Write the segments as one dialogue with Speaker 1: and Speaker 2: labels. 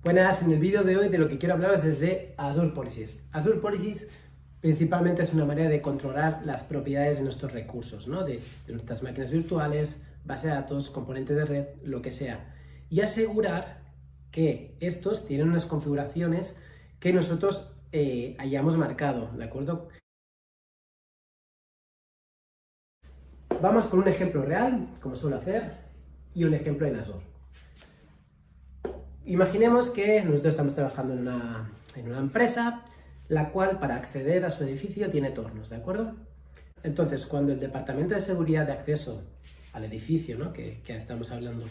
Speaker 1: Buenas, en el vídeo de hoy de lo que quiero hablaros es de Azure Policies. Azure Policies principalmente es una manera de controlar las propiedades de nuestros recursos, ¿no? de nuestras máquinas virtuales, base de datos, componentes de red, lo que sea. Y asegurar que estos tienen unas configuraciones que nosotros hayamos marcado, ¿de acuerdo? Vamos con un ejemplo real, como suelo hacer, y un ejemplo en Azure. Imaginemos que nosotros estamos trabajando en una empresa, la cual para acceder a su edificio tiene tornos, ¿de acuerdo? Entonces, cuando el departamento de seguridad de acceso al edificio, ¿no? que estamos hablando,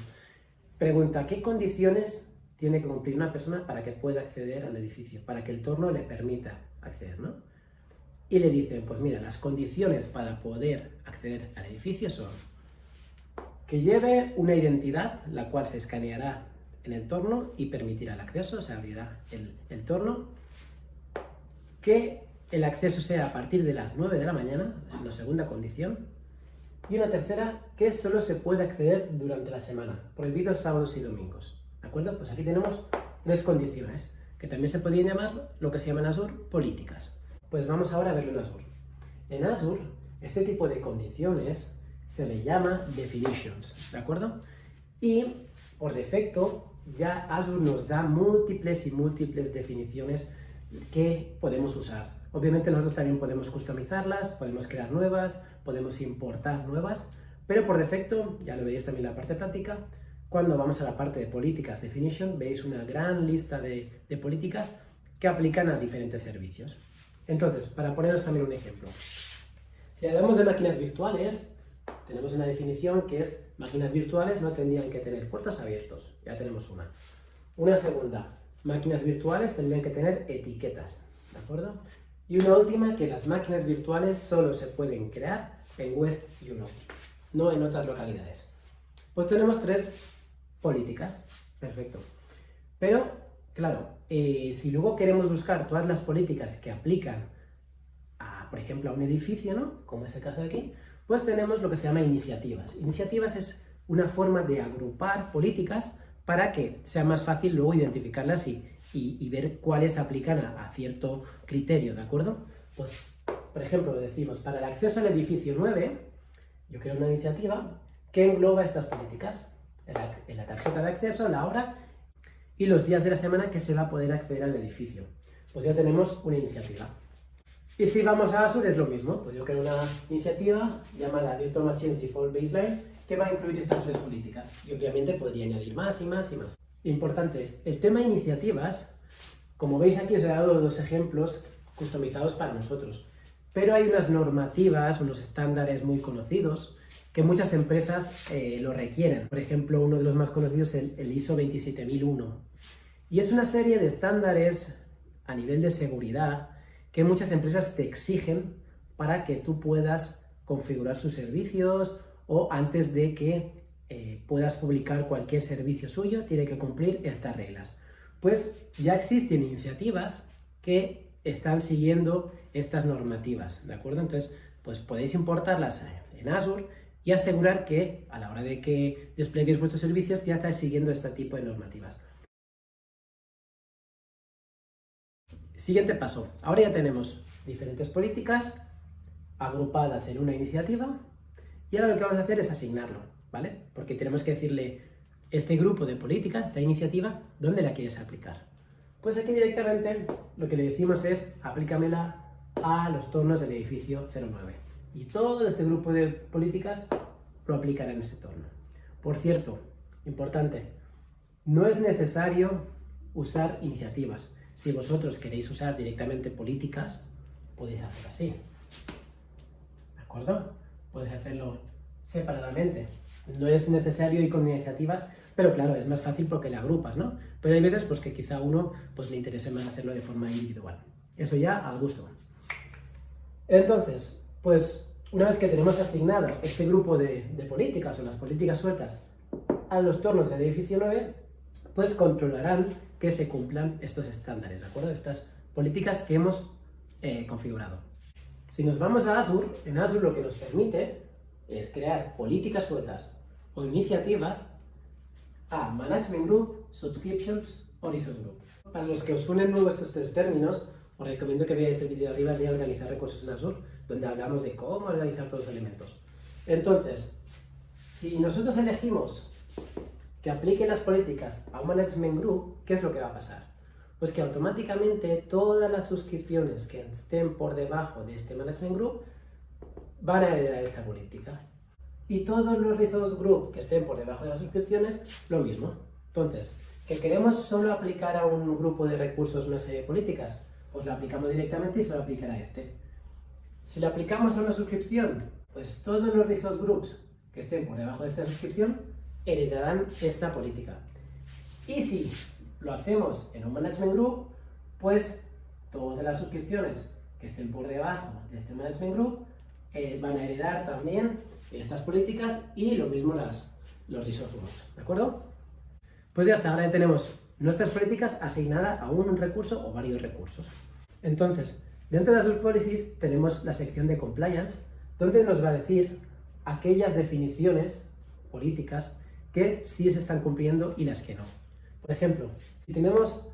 Speaker 1: pregunta qué condiciones tiene que cumplir una persona para que pueda acceder al edificio, para que el torno le permita acceder, ¿no? Y le dicen, pues mira, las condiciones para poder acceder al edificio son que lleve una identidad, la cual se escaneará en el torno y permitirá el acceso, se abrirá el torno, que el acceso sea a partir de las 9 de la mañana, es una segunda condición, y una tercera, que solo se puede acceder durante la semana, prohibido sábados y domingos, ¿de acuerdo? Pues aquí tenemos tres condiciones, que también se podrían llamar lo que se llama en Azure políticas. Pues vamos ahora a verlo en Azure. En Azure, este tipo de condiciones se le llama definitions, ¿de acuerdo? Y por defecto ya Azure nos da múltiples y múltiples definiciones que podemos usar. Obviamente nosotros también podemos customizarlas, podemos crear nuevas, podemos importar nuevas, pero por defecto, ya lo veis también en la parte práctica, cuando vamos a la parte de políticas definition, veis una gran lista de políticas que aplican a diferentes servicios. Entonces, para poneros también un ejemplo, si hablamos de máquinas virtuales, tenemos una definición que es máquinas virtuales no tendrían que tener puertos abiertos, ya tenemos una. Una segunda, máquinas virtuales tendrían que tener etiquetas, ¿de acuerdo? Y una última, que las máquinas virtuales solo se pueden crear en West Europe, no en otras localidades. Pues tenemos tres políticas, perfecto. Pero, claro, si luego queremos buscar todas las políticas que aplican, por ejemplo, a un edificio, ¿no? Como es el caso de aquí, pues tenemos lo que se llama iniciativas. Iniciativas es una forma de agrupar políticas para que sea más fácil luego identificarlas y ver cuáles aplican a cierto criterio, ¿de acuerdo? Pues, por ejemplo, decimos, para el acceso al edificio 9, yo creo una iniciativa que engloba estas políticas, en la tarjeta de acceso, la hora y los días de la semana que se va a poder acceder al edificio. Pues ya tenemos una iniciativa. Y si vamos a Azure es lo mismo, pues yo creo una iniciativa llamada Virtual Machines Default Baseline que va a incluir estas tres políticas y obviamente podría añadir más y más y más. Importante, el tema de iniciativas, como veis aquí os he dado dos ejemplos customizados para nosotros, pero hay unas normativas, unos estándares muy conocidos que muchas empresas lo requieren. Por ejemplo, uno de los más conocidos es el ISO 27001 y es una serie de estándares a nivel de seguridad que muchas empresas te exigen para que tú puedas configurar sus servicios o antes de que puedas publicar cualquier servicio suyo, tiene que cumplir estas reglas. Pues ya existen iniciativas que están siguiendo estas normativas, ¿de acuerdo? Entonces, pues podéis importarlas en Azure y asegurar que a la hora de que desplieguéis vuestros servicios ya estáis siguiendo este tipo de normativas. Siguiente paso. Ahora ya tenemos diferentes políticas agrupadas en una iniciativa y ahora lo que vamos a hacer es asignarlo, ¿vale? Porque tenemos que decirle este grupo de políticas, esta iniciativa, ¿dónde la quieres aplicar? Pues aquí directamente lo que le decimos es aplícamela a los tornos del edificio 09 y todo este grupo de políticas lo aplicará en este torno. Por cierto, importante, no es necesario usar iniciativas. Si vosotros queréis usar directamente políticas, podéis hacer así, ¿de acuerdo? Podéis hacerlo separadamente. No es necesario ir con iniciativas, pero claro, es más fácil porque le agrupas, ¿no? Pero hay veces pues, que quizá a uno pues, le interese más hacerlo de forma individual. Eso ya al gusto. Entonces, pues una vez que tenemos asignado este grupo de políticas o las políticas sueltas a los tornos del edificio 9, pues controlarán que se cumplan estos estándares, ¿de acuerdo? Estas políticas que hemos configurado. Si nos vamos a Azure, en Azure lo que nos permite es crear políticas sueltas o iniciativas a Management Group, Subscriptions o Resource Group. Para los que os suenen nuevos estos tres términos, os recomiendo que veáis el vídeo de arriba de organizar recursos en Azure, donde hablamos de cómo organizar todos los elementos. Entonces, si nosotros elegimos que aplique las políticas a un Management Group, ¿qué es lo que va a pasar? Pues que automáticamente todas las suscripciones que estén por debajo de este Management Group van a heredar esta política. Y todos los Resource Group que estén por debajo de las suscripciones, lo mismo. Entonces, ¿que queremos solo aplicar a un grupo de recursos una serie de políticas? Pues lo aplicamos directamente y se lo aplicará a este. Si lo aplicamos a una suscripción, pues todos los Resource Groups que estén por debajo de esta suscripción heredarán esta política. Y si lo hacemos en un Management Group, pues todas las suscripciones que estén por debajo de este Management Group van a heredar también estas políticas y lo mismo los Resource Groups, ¿de acuerdo? Pues ya está, ahora ya tenemos nuestras políticas asignadas a un recurso o varios recursos. Entonces, dentro de Azure Policies tenemos la sección de Compliance, donde nos va a decir aquellas definiciones políticas que sí se están cumpliendo y las que no. Por ejemplo, si tenemos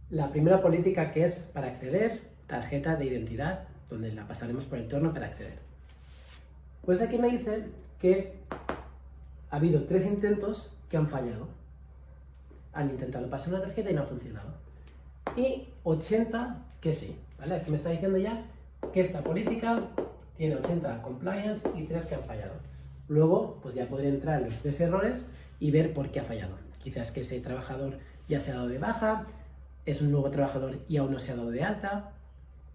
Speaker 1: la primera política que es para acceder, tarjeta de identidad, donde la pasaremos por el torno para acceder. Pues aquí me dice que ha habido 3 intentos que han fallado. Han intentado pasar una tarjeta y no ha funcionado. Y 80 que sí, ¿vale? Aquí me está diciendo ya que esta política tiene 80 compliance y 3 que han fallado. Luego, pues ya podré entrar en los 3 errores y ver por qué ha fallado. Quizás que ese trabajador ya se ha dado de baja, es un nuevo trabajador y aún no se ha dado de alta,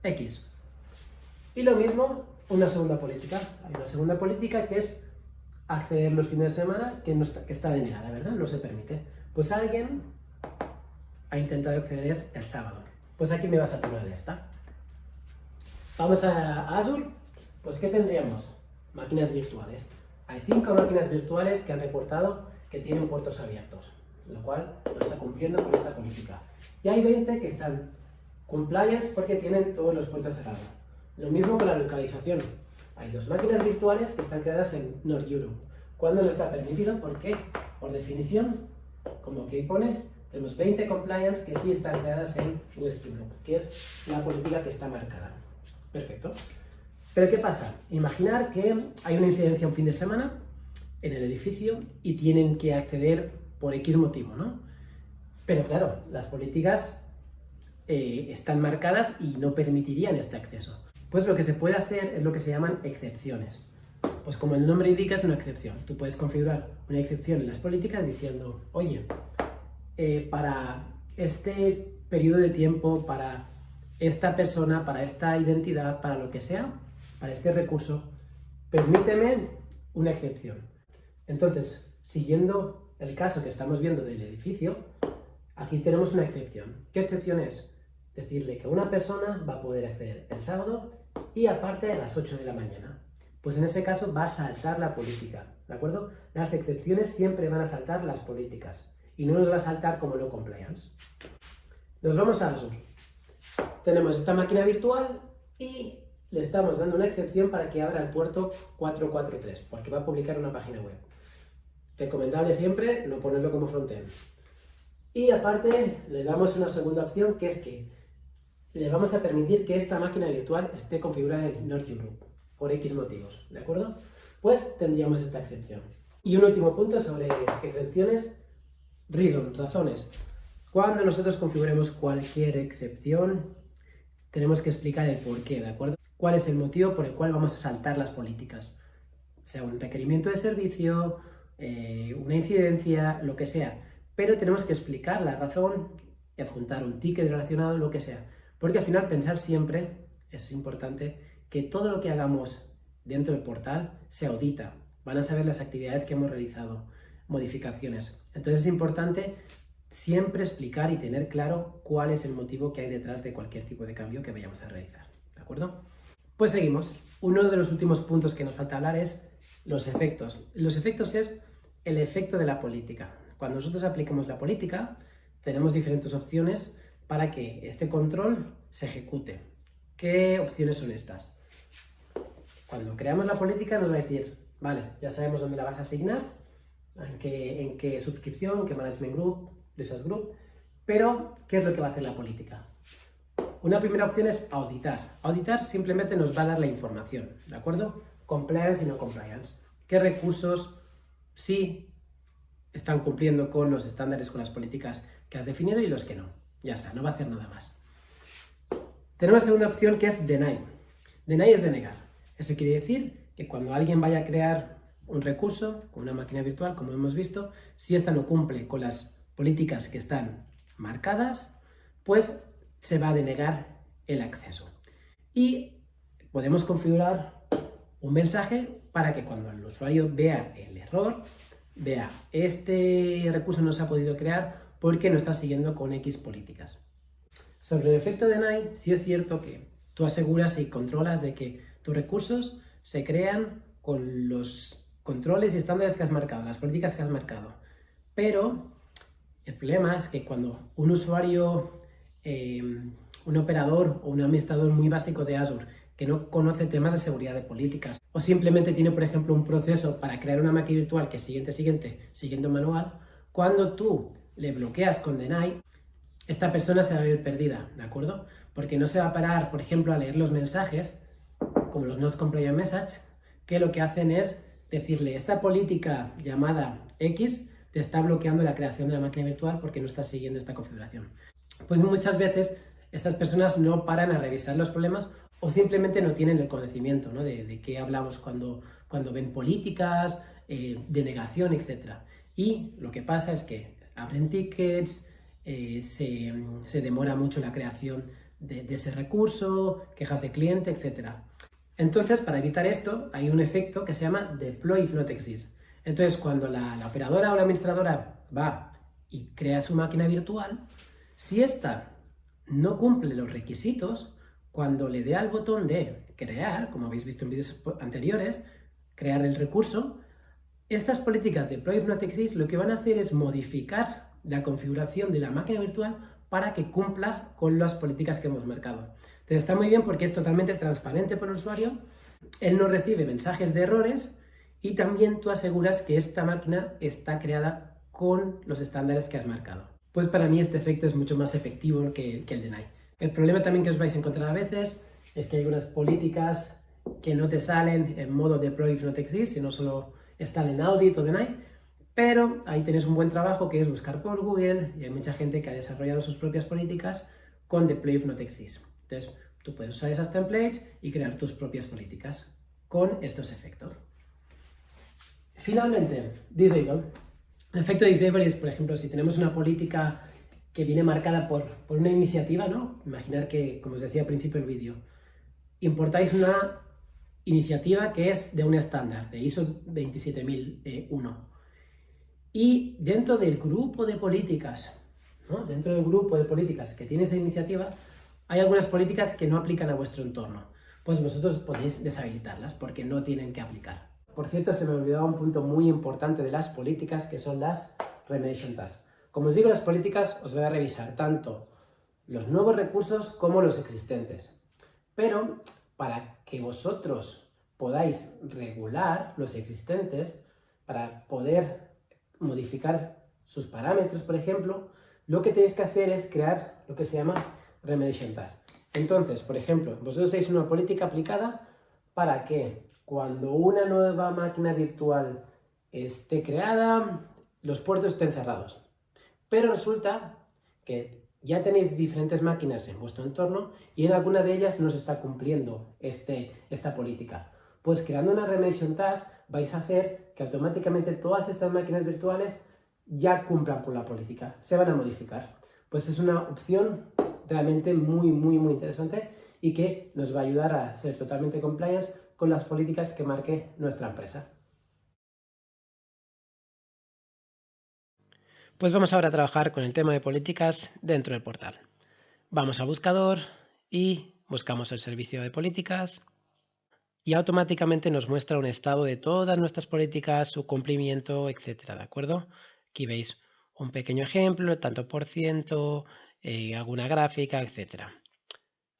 Speaker 1: X. Y lo mismo, una segunda política. Hay una segunda política que es acceder los fines de semana que está denegada, ¿verdad? No se permite. Pues alguien ha intentado acceder el sábado. Pues aquí me va a salir una alerta. Vamos a Azure. Pues ¿qué tendríamos? Máquinas virtuales. Hay 5 máquinas virtuales que han reportado que tienen puertos abiertos, lo cual no está cumpliendo con esta política. Y hay 20 que están compliance porque tienen todos los puertos cerrados. Lo mismo con la localización. Hay 2 máquinas virtuales que están creadas en North Europe, cuando no está permitido porque, por definición, como aquí pone, tenemos 20 compliance que sí están creadas en West Europe, que es la política que está marcada. Perfecto. Pero ¿qué pasa? Imaginar que hay una incidencia un fin de semana en el edificio y tienen que acceder por X motivo, ¿no? Pero claro, las políticas están marcadas y no permitirían este acceso. Pues lo que se puede hacer es lo que se llaman excepciones. Pues como el nombre indica, es una excepción. Tú puedes configurar una excepción en las políticas diciendo, oye, para este periodo de tiempo, para esta persona, para esta identidad, para lo que sea, para este recurso, permíteme una excepción. Entonces, siguiendo el caso que estamos viendo del edificio, aquí tenemos una excepción. ¿Qué excepción es? Decirle que una persona va a poder acceder el sábado y aparte a las 8 de la mañana. Pues en ese caso va a saltar la política, ¿de acuerdo? Las excepciones siempre van a saltar las políticas y no nos va a saltar como no compliance. Nos vamos a Azure. Tenemos esta máquina virtual y le estamos dando una excepción para que abra el puerto 443, porque va a publicar una página web. Recomendable siempre no ponerlo como frontend. Y aparte le damos una segunda opción, que es que le vamos a permitir que esta máquina virtual esté configurada en North Europe, por X motivos, ¿de acuerdo? Pues tendríamos esta excepción. Y un último punto sobre excepciones, razones. Cuando nosotros configuremos cualquier excepción, tenemos que explicar el porqué, ¿de acuerdo? ¿Cuál es el motivo por el cual vamos a saltar las políticas? Sea un requerimiento de servicio, una incidencia, lo que sea. Pero tenemos que explicar la razón y adjuntar un ticket relacionado, lo que sea. Porque al final pensar siempre, es importante, que todo lo que hagamos dentro del portal se audita. Van a saber las actividades que hemos realizado, modificaciones. Entonces es importante siempre explicar y tener claro cuál es el motivo que hay detrás de cualquier tipo de cambio que vayamos a realizar. ¿De acuerdo? Pues seguimos. Uno de los últimos puntos que nos falta hablar es los efectos. Los efectos es el efecto de la política. Cuando nosotros aplicamos la política, tenemos diferentes opciones para que este control se ejecute. ¿Qué opciones son estas? Cuando creamos la política nos va a decir, vale, ya sabemos dónde la vas a asignar, en qué suscripción, qué management group, resource group, Pero, ¿qué es lo que va a hacer la política? Una primera opción es auditar. Auditar simplemente nos va a dar la información, ¿de acuerdo? Compliance y no compliance. ¿Qué recursos sí están cumpliendo con los estándares, con las políticas que has definido y los que no? Ya está, no va a hacer nada más. Tenemos la segunda opción que es deny. Deny es denegar. Eso quiere decir que cuando alguien vaya a crear un recurso con una máquina virtual, como hemos visto, si esta no cumple con las políticas que están marcadas, pues se va a denegar el acceso. Y podemos configurar un mensaje para que cuando el usuario vea el error, vea este recurso no se ha podido crear porque no está siguiendo con X políticas. Sobre el efecto deny, sí es cierto que tú aseguras y controlas de que tus recursos se crean con los controles y estándares que has marcado, las políticas que has marcado. Pero el problema es que cuando un usuario, un operador o un administrador muy básico de Azure que no conoce temas de seguridad de políticas o simplemente tiene, por ejemplo, un proceso para crear una máquina virtual que es siguiendo manual, cuando tú le bloqueas con deny, esta persona se va a ver perdida, ¿de acuerdo? Porque no se va a parar, por ejemplo, a leer los mensajes, como los not compliant message, que lo que hacen es decirle, esta política llamada X te está bloqueando la creación de la máquina virtual porque no estás siguiendo esta configuración. Pues muchas veces estas personas no paran a revisar los problemas o simplemente no tienen el conocimiento, ¿no? de qué hablamos cuando ven políticas, denegación, etc. Y lo que pasa es que abren tickets, se demora mucho la creación de ese recurso, quejas de cliente, etc. Entonces, para evitar esto, hay un efecto que se llama deploy if not exist. Entonces, cuando la operadora o la administradora va y crea su máquina virtual, si ésta no cumple los requisitos, cuando le dé al botón de crear, como habéis visto en vídeos anteriores, crear el recurso, estas políticas de deploy if not exist lo que van a hacer es modificar la configuración de la máquina virtual para que cumpla con las políticas que hemos marcado. Entonces está muy bien porque es totalmente transparente para el usuario, él no recibe mensajes de errores y también tú aseguras que esta máquina está creada con los estándares que has marcado. Pues para mí este efecto es mucho más efectivo que el deny. El problema también que os vais a encontrar a veces es que hay unas políticas que no te salen en modo deploy if not exist, sino solo están en audit o deny, pero ahí tenéis un buen trabajo que es buscar por Google y hay mucha gente que ha desarrollado sus propias políticas con deploy if not exist. Entonces, tú puedes usar esas templates y crear tus propias políticas con estos efectos. Finalmente, disable. El efecto disable es, por ejemplo, si tenemos una política que viene marcada por una iniciativa, ¿no? Imaginar que, como os decía al principio del vídeo, importáis una iniciativa que es de un estándar, de ISO 27001. Y dentro del grupo de políticas, ¿no? Dentro del grupo de políticas que tiene esa iniciativa, hay algunas políticas que no aplican a vuestro entorno. Pues vosotros podéis deshabilitarlas porque no tienen que aplicar. Por cierto, se me olvidaba un punto muy importante de las políticas, que son las remediation tasks. Como os digo, las políticas os voy a revisar tanto los nuevos recursos como los existentes. Pero para que vosotros podáis regular los existentes, para poder modificar sus parámetros, por ejemplo, lo que tenéis que hacer es crear lo que se llama remediation task. Entonces, por ejemplo, vosotros tenéis una política aplicada para que cuando una nueva máquina virtual esté creada, los puertos estén cerrados. Pero resulta que ya tenéis diferentes máquinas en vuestro entorno y en alguna de ellas no se está cumpliendo esta política. Pues creando una remediation task vais a hacer que automáticamente todas estas máquinas virtuales ya cumplan con la política, se van a modificar. Pues es una opción realmente muy interesante y que nos va a ayudar a ser totalmente compliance con las políticas que marque nuestra empresa. Pues vamos ahora a trabajar con el tema de políticas dentro del portal. Vamos a buscador y buscamos el servicio de políticas y automáticamente nos muestra un estado de todas nuestras políticas, su cumplimiento, etcétera, ¿de acuerdo? Aquí veis un pequeño ejemplo, tanto por ciento, alguna gráfica, etcétera.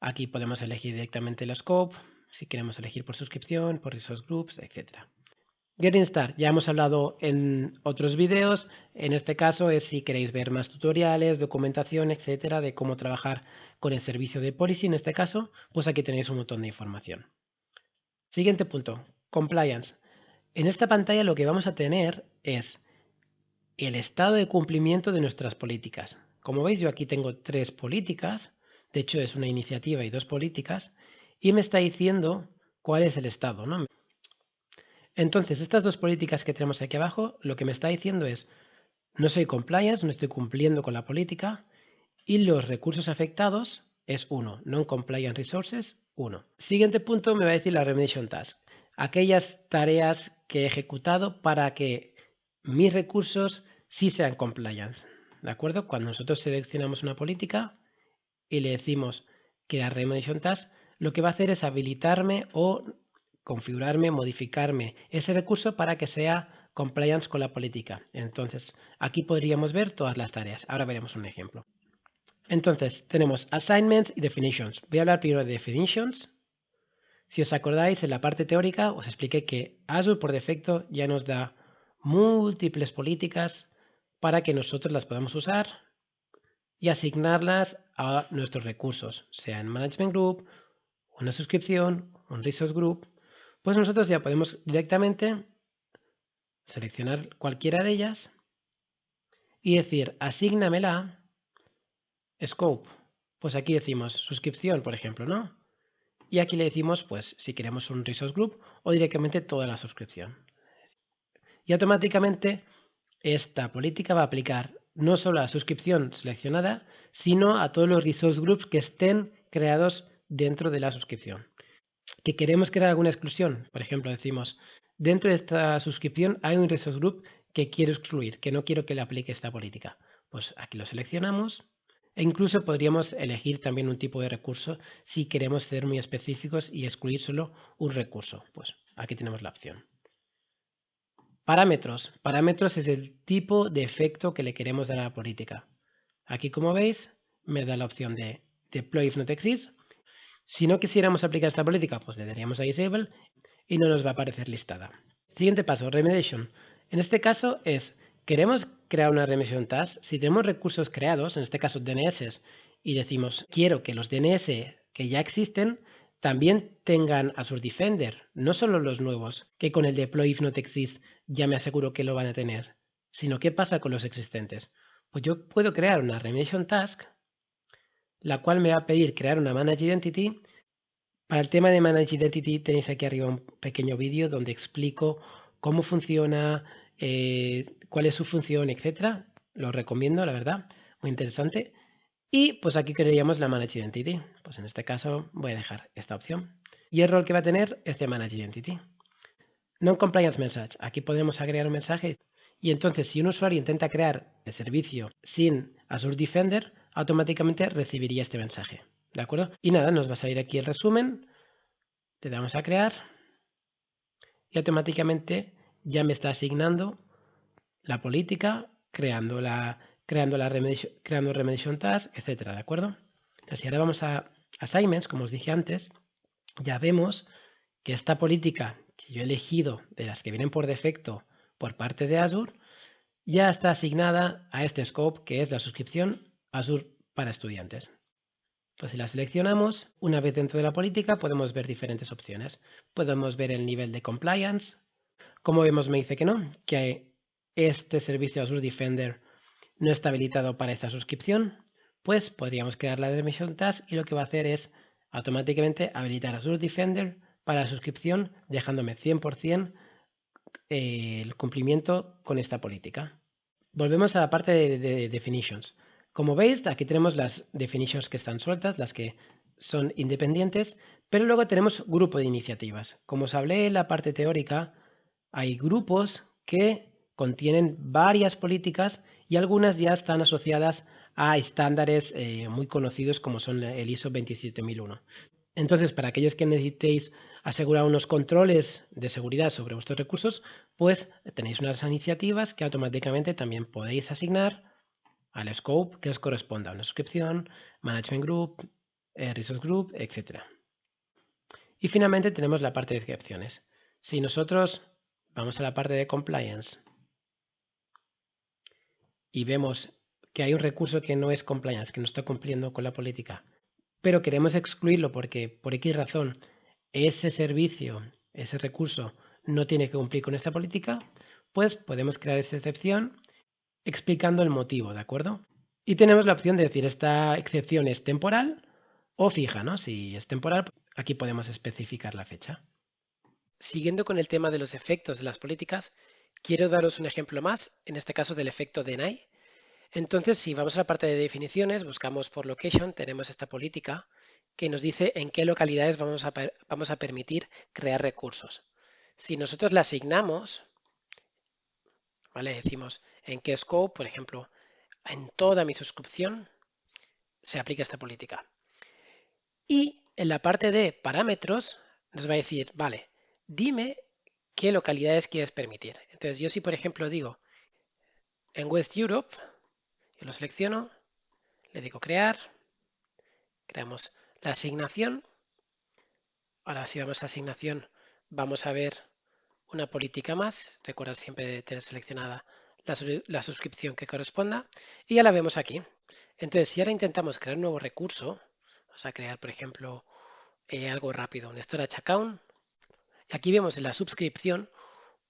Speaker 1: Aquí podemos elegir directamente el scope, si queremos elegir por suscripción, por esos groups, etcétera. Getting Started, ya hemos hablado en otros vídeos, en este caso es si queréis ver más tutoriales, documentación, etcétera, de cómo trabajar con el servicio de Policy, en este caso, pues aquí tenéis un montón de información. Siguiente punto, Compliance. En esta pantalla lo que vamos a tener es el estado de cumplimiento de nuestras políticas. Como veis, yo aquí tengo 3 políticas, de hecho es una iniciativa y 2 políticas, y me está diciendo cuál es el estado, ¿no? Entonces, estas 2 políticas que tenemos aquí abajo, lo que me está diciendo es, no soy compliance, no estoy cumpliendo con la política, y los recursos afectados es 1, non-compliant resources, 1. Siguiente punto me va a decir la remediation task, aquellas tareas que he ejecutado para que mis recursos sí sean compliant. ¿De acuerdo? Cuando nosotros seleccionamos una política y le decimos que la remediation task, lo que va a hacer es habilitarme o configurarme, modificarme ese recurso para que sea compliance con la política. Entonces, aquí podríamos ver todas las tareas. Ahora veremos un ejemplo. Entonces, tenemos assignments y definitions. Voy a hablar primero de definitions. Si os acordáis, en la parte teórica os expliqué que Azure por defecto ya nos da múltiples políticas para que nosotros las podamos usar y asignarlas a nuestros recursos, sea en Management Group, una suscripción, un Resource Group. Pues nosotros ya podemos directamente seleccionar cualquiera de ellas y decir, asígnamela Scope. Pues aquí decimos suscripción, por ejemplo, ¿no? Y aquí le decimos, pues, si queremos un Resource Group o directamente toda la suscripción. Y automáticamente esta política va a aplicar no solo a la suscripción seleccionada, sino a todos los Resource Groups que estén creados dentro de la suscripción. ¿Que queremos crear alguna exclusión? Por ejemplo, decimos, dentro de esta suscripción hay un Resource Group que quiero excluir, que no quiero que le aplique esta política. Pues aquí lo seleccionamos. E incluso podríamos elegir también un tipo de recurso si queremos ser muy específicos y excluir solo un recurso. Pues aquí tenemos la opción. Parámetros. Parámetros es el tipo de efecto que le queremos dar a la política. Aquí, como veis, me da la opción de Deploy if not exist. Si no quisiéramos aplicar esta política, pues le daríamos a Disable y no nos va a aparecer listada. Siguiente paso, Remediation. En este caso es, queremos crear una Remediation Task. Si tenemos recursos creados, en este caso DNS, y decimos, quiero que los DNS que ya existen también tengan Azure Defender, no solo los nuevos, que con el Deploy if not exist ya me aseguro que lo van a tener, sino qué pasa con los existentes. Pues yo puedo crear una Remediation Task, la cual me va a pedir crear una Manage Identity. Para el tema de Manage Identity tenéis aquí arriba un pequeño vídeo donde explico cómo funciona, cuál es su función, etc. Lo recomiendo, la verdad, muy interesante. Y pues aquí crearíamos la Manage Identity. Pues en este caso voy a dejar esta opción. Y el rol que va a tener este Manage Identity. Non-Compliance Message. Aquí podemos agregar un mensaje. Y entonces si un usuario intenta crear el servicio sin Azure Defender, automáticamente recibiría este mensaje. ¿De acuerdo? Y nada, nos va a salir aquí el resumen. Le damos a crear. Y automáticamente ya me está asignando la política, creando remediation task, etcétera, ¿de acuerdo? Entonces, si ahora vamos a assignments, como os dije antes, ya vemos que esta política que yo he elegido de las que vienen por defecto por parte de Azure, ya está asignada a este scope que es la suscripción Azure para estudiantes. Pues si la seleccionamos, una vez dentro de la política podemos ver diferentes opciones. Podemos ver el nivel de compliance. Como vemos me dice que no, que este servicio Azure Defender no está habilitado para esta suscripción. Pues podríamos crear la Remediation Task y lo que va a hacer es automáticamente habilitar Azure Defender para la suscripción, dejándome 100% el cumplimiento con esta política. Volvemos a la parte de definitions. Como veis, aquí tenemos las definitions que están sueltas, las que son independientes, pero luego tenemos grupo de iniciativas. Como os hablé en la parte teórica, hay grupos que contienen varias políticas y algunas ya están asociadas a estándares muy conocidos como son el ISO 27001. Entonces, para aquellos que necesitéis asegurar unos controles de seguridad sobre vuestros recursos, pues tenéis unas iniciativas que automáticamente también podéis asignar al scope que os corresponda, una suscripción, management group, resource group, etc. Y finalmente tenemos la parte de excepciones. Si nosotros vamos a la parte de compliance y vemos que hay un recurso que no es compliance, que no está cumpliendo con la política, pero queremos excluirlo porque por X razón ese servicio, ese recurso no tiene que cumplir con esta política, pues podemos crear esa excepción explicando el motivo, ¿de acuerdo? Y tenemos la opción de decir esta excepción es temporal o fija, ¿no? Si es temporal, aquí podemos especificar la fecha. Siguiendo con el tema de los efectos de las políticas, quiero daros un ejemplo más, en este caso del efecto deny. Entonces, si vamos a la parte de definiciones, buscamos por location, tenemos esta política que nos dice en qué localidades vamos a permitir crear recursos. Si nosotros la asignamos, ¿vale? Decimos en qué scope, por ejemplo, en toda mi suscripción se aplica esta política. Y en la parte de parámetros nos va a decir, vale, dime qué localidades quieres permitir. Entonces yo si por ejemplo digo en West Europe, yo lo selecciono, le digo crear, creamos la asignación. Ahora si vamos a asignación vamos a ver una política más, recuerda siempre tener seleccionada la suscripción que corresponda y ya la vemos aquí. Entonces si ahora intentamos crear un nuevo recurso, vamos a crear por ejemplo algo rápido, un storage account. Aquí vemos en la suscripción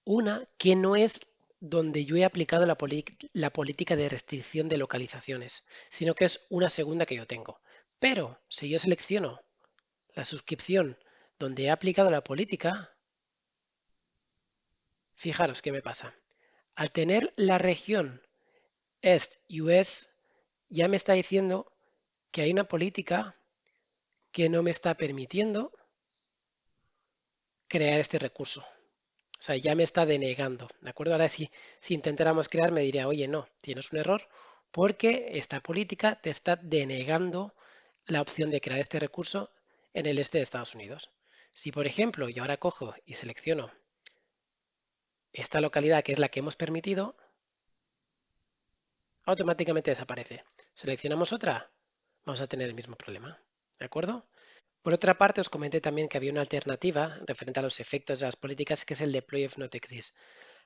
Speaker 1: una que no es donde yo he aplicado la política de restricción de localizaciones, sino que es una segunda que yo tengo. Pero si yo selecciono la suscripción donde he aplicado la política, fijaros qué me pasa. Al tener la región Est US, ya me está diciendo que hay una política que no me está permitiendo crear este recurso. O sea, ya me está denegando, ¿de acuerdo? Ahora si intentáramos crear me diría, oye, no, tienes un error porque esta política te está denegando la opción de crear este recurso en el este de Estados Unidos. Si, por ejemplo, yo ahora cojo y selecciono esta localidad que es la que hemos permitido, automáticamente desaparece. Seleccionamos otra, vamos a tener el mismo problema, ¿de acuerdo? Por otra parte, os comenté también que había una alternativa referente a los efectos de las políticas, que es el deploy if not exist.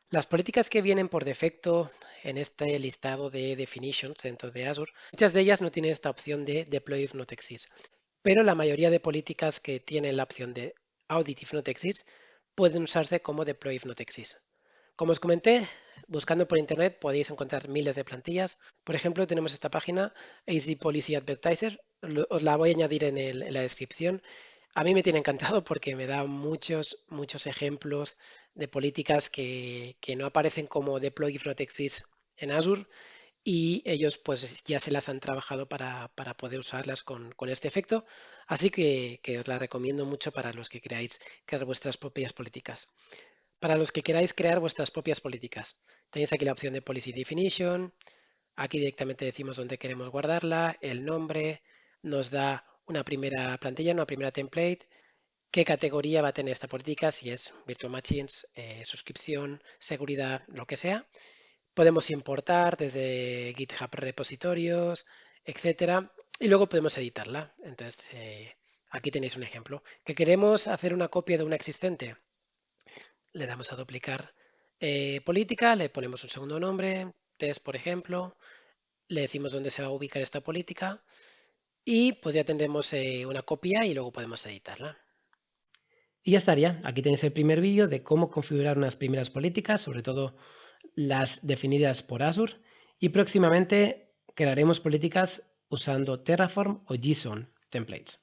Speaker 1: Las políticas que vienen por defecto en este listado de definitions dentro de Azure, muchas de ellas no tienen esta opción de deploy if not exist, pero la mayoría de políticas que tienen la opción de audit if not exist pueden usarse como deploy if not exist. Como os comenté, buscando por internet podéis encontrar miles de plantillas. Por ejemplo, tenemos esta página, AZ Policy Advertiser, os la voy a añadir en la descripción. A mí me tiene encantado porque me da muchos ejemplos de políticas que no aparecen como deploy if not exist en Azure y ellos pues ya se las han trabajado para poder usarlas con este efecto. Así que os la recomiendo mucho para los que queráis crear vuestras propias políticas. Para los que queráis crear vuestras propias políticas, tenéis aquí la opción de Policy Definition. Aquí directamente decimos dónde queremos guardarla, el nombre, nos da una primera plantilla, una primera template, qué categoría va a tener esta política, si es Virtual Machines, suscripción, seguridad, lo que sea. Podemos importar desde GitHub repositorios, etcétera, y luego podemos editarla. Entonces, aquí tenéis un ejemplo. ¿Que queremos hacer una copia de una existente? Le damos a duplicar política, le ponemos un segundo nombre, test por ejemplo, le decimos dónde se va a ubicar esta política y pues ya tendremos una copia y luego podemos editarla. Y ya estaría, aquí tenéis el primer vídeo de cómo configurar unas primeras políticas, sobre todo las definidas por Azure, y próximamente crearemos políticas usando Terraform o JSON templates.